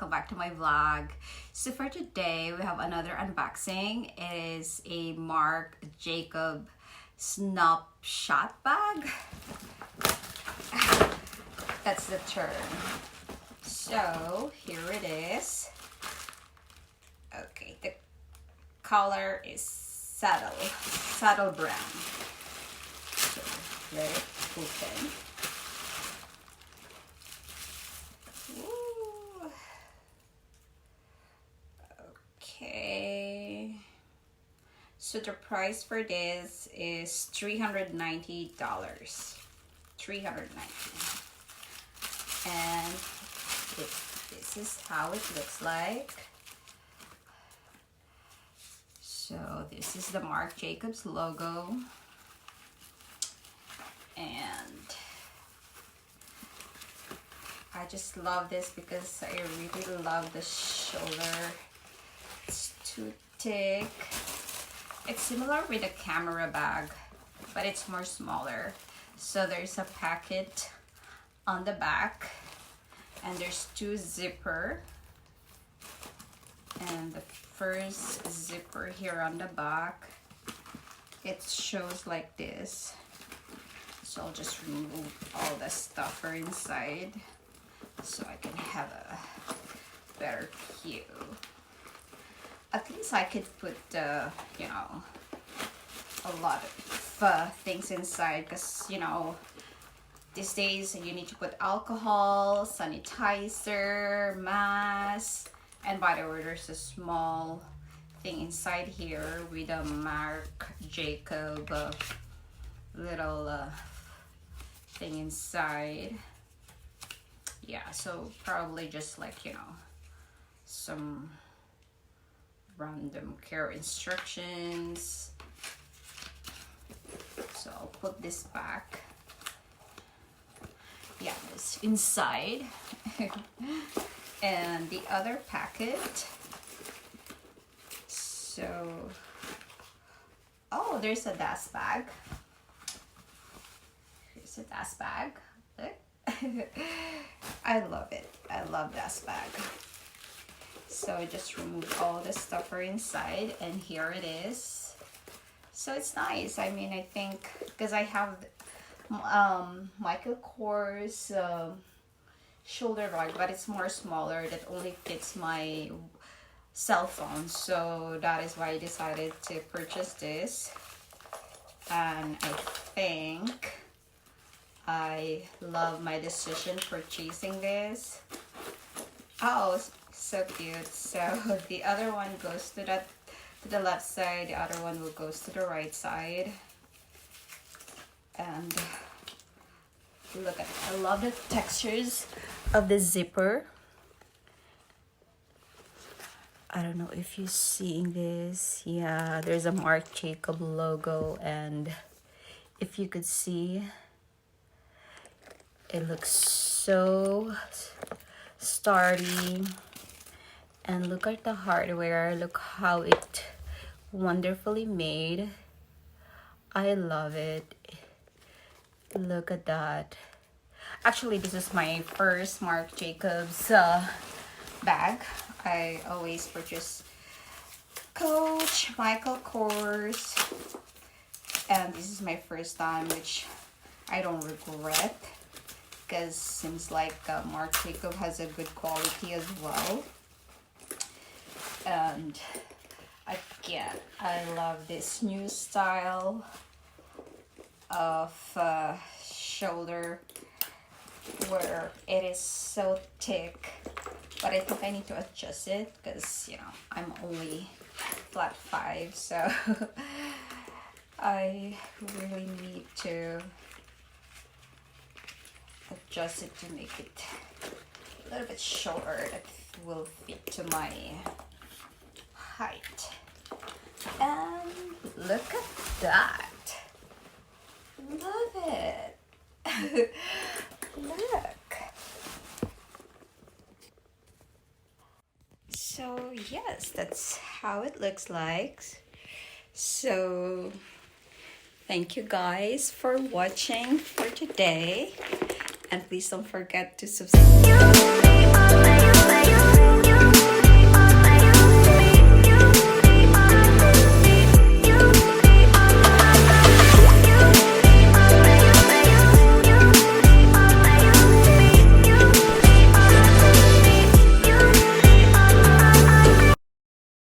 welcome back to my vlog. So for today we have another unboxing. It is a Marc Jacob Snapshot bag. That's the term. So here it is. Okay, the color is saddle brown. So let it open. Okay, so the price for this is $390. $390, and this is how it looks like. So this is the Marc Jacobs logo, and I just love this because I really love the shoulder. It's too thick. It's similar with a camera bag, but it's more smaller. So there's a pocket on the back, and there's two zipper, and the first zipper here on the back, it shows like this. So I'll just remove all the stuffer inside so I can have a better view. At least I could put you know, a lot of things inside, because you know, these days you need to put alcohol, sanitizer, mask, and by the way, there's a small thing inside here with a Marc Jacob little thing inside. Yeah, so probably just like, you know, some random care instructions. So I'll put this back. Yeah, this inside. And the other packet. So, oh, there's a dust bag. Here's a dust bag. Look. I love it. I love dust bag. So I just remove all the stuffer inside, and here it is. So it's nice. I mean, I think because I have Michael Kors shoulder bag, but it's more smaller, that only fits my cell phone. So that is why I decided to purchase this, and I think I love my decision purchasing this. Oh, so cute. So the other one goes to the left side, the other one will goes to the right side. And look at it. I love the textures of the zipper. I don't know if you're seeing this. Yeah, there's a Marc Jacob logo, and if you could see, it looks so sturdy. And look at the hardware. Look how it wonderfully made. I love it. Look at that. Actually, this is my first Marc Jacobs bag. I always purchase Coach, Michael Kors, and this is my first time, which I don't regret, because seems like Marc Jacob has a good quality as well. And again, I love this new style of shoulder, where it is so thick, but I think I need to adjust it because, you know, I'm only flat 5, so I really need to adjust it to make it a little bit shorter, that will fit to my height. And look at that. Love it. Look. So yes, that's how it looks like. So thank you guys for watching for today, and please don't forget to subscribe.